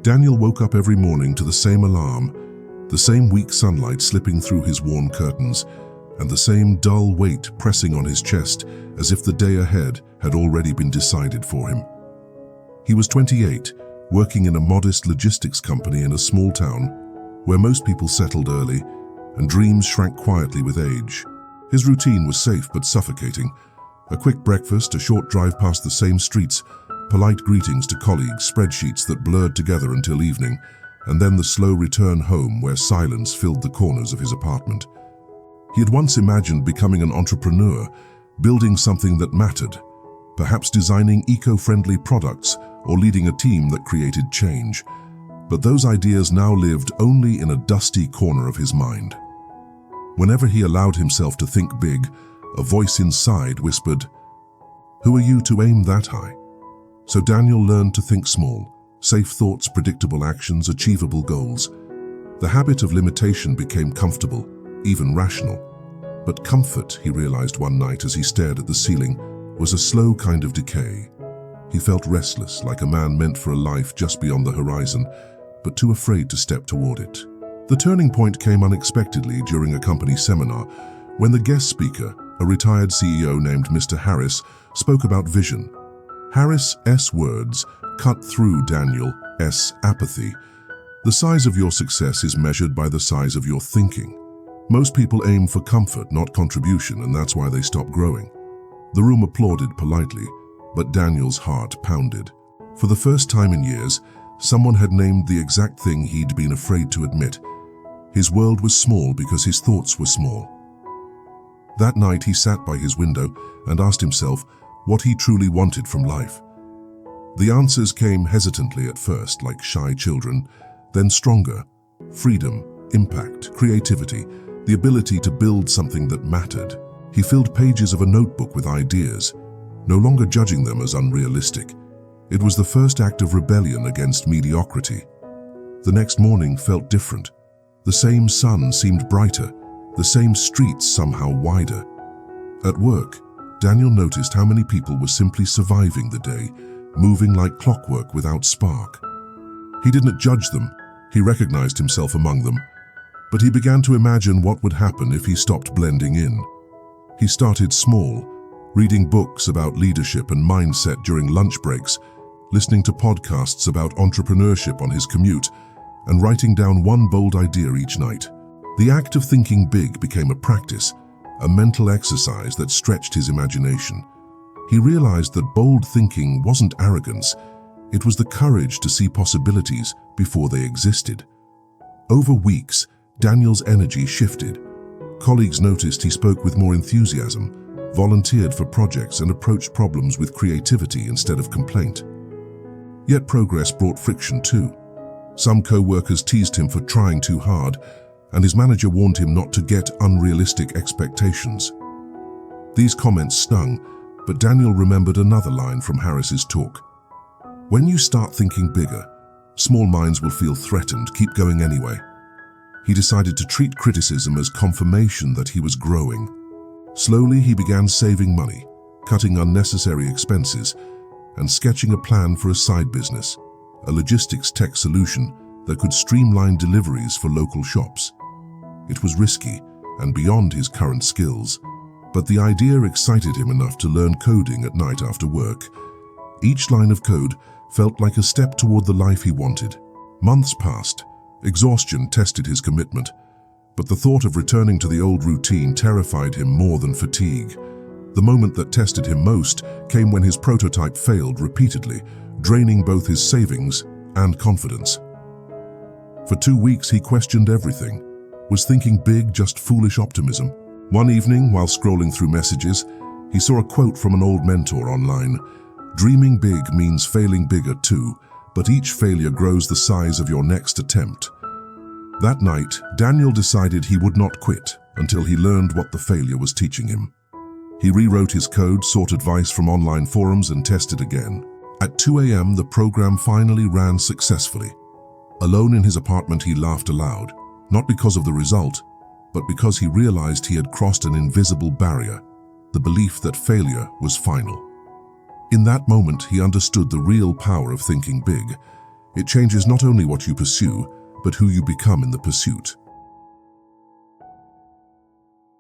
Daniel woke up every morning to the same alarm, the same weak sunlight slipping through his worn curtains, and the same dull weight pressing on his chest as if the day ahead had already been decided for him. He was 28, working in a modest logistics company in a small town where most people settled early and dreams shrank quietly with age. His routine was safe but suffocating. A quick breakfast, a short drive past the same streets, polite greetings to colleagues, spreadsheets that blurred together until evening, and then the slow return home where silence filled the corners of his apartment. He had once imagined becoming an entrepreneur, building something that mattered, perhaps designing eco-friendly products or leading a team that created change. But those ideas now lived only in a dusty corner of his mind. Whenever he allowed himself to think big, a voice inside whispered, "Who are you to aim that high?" So Daniel learned to think small, safe thoughts, predictable actions, achievable goals. The habit of limitation became comfortable, even rational. But comfort, he realized one night as he stared at the ceiling, was a slow kind of decay. He felt restless, like a man meant for a life just beyond the horizon, but too afraid to step toward it. The turning point came unexpectedly during a company seminar, when the guest speaker, a retired CEO named Mr. Harris, spoke about vision. Harris's words cut through Daniel's apathy. The size of your success is measured by the size of your thinking. Most people aim for comfort, not contribution, and that's why they stop growing. The room applauded politely, but Daniel's heart pounded. For the first time in years, someone had named the exact thing he'd been afraid to admit. His world was small because his thoughts were small. That night he sat by his window and asked himself what he truly wanted from life. The answers came hesitantly at first, like shy children, then stronger. Freedom, impact, creativity, the ability to build something that mattered. He filled pages of a notebook with ideas, no longer judging them as unrealistic. It was the first act of rebellion against mediocrity. The next morning felt different. The same sun seemed brighter, the same streets somehow wider. At work, Daniel noticed how many people were simply surviving the day, moving like clockwork without spark. He didn't judge them, he recognized himself among them, but he began to imagine what would happen if he stopped blending in. He started small, reading books about leadership and mindset during lunch breaks, listening to podcasts about entrepreneurship on his commute, and writing down one bold idea each night. The act of thinking big became a practice, a mental exercise that stretched his imagination. He realized that bold thinking wasn't arrogance, it was the courage to see possibilities before they existed. Over weeks, Daniel's energy shifted. Colleagues noticed he spoke with more enthusiasm, volunteered for projects, and approached problems with creativity instead of complaint. Yet progress brought friction too. Some co-workers teased him for trying too hard, and his manager warned him not to get unrealistic expectations. These comments stung, but Daniel remembered another line from Harris's talk. When you start thinking bigger, small minds will feel threatened, keep going anyway. He decided to treat criticism as confirmation that he was growing. Slowly, he began saving money, cutting unnecessary expenses, and sketching a plan for a side business, a logistics tech solution that could streamline deliveries for local shops. It was risky and beyond his current skills, but the idea excited him enough to learn coding at night after work. Each line of code felt like a step toward the life he wanted. Months passed. Exhaustion tested his commitment, but the thought of returning to the old routine terrified him more than fatigue. The moment that tested him most came when his prototype failed repeatedly, draining both his savings and confidence. For 2 weeks, he questioned everything. Was thinking big just foolish optimism? One evening, while scrolling through messages, he saw a quote from an old mentor online. "Dreaming big means failing bigger too, but each failure grows the size of your next attempt." That night, Daniel decided he would not quit until he learned what the failure was teaching him. He rewrote his code, sought advice from online forums, and tested again. At 2 a.m., the program finally ran successfully. Alone in his apartment, he laughed aloud, not because of the result, but because he realized he had crossed an invisible barrier, the belief that failure was final. In that moment, he understood the real power of thinking big. It changes not only what you pursue, but who you become in the pursuit.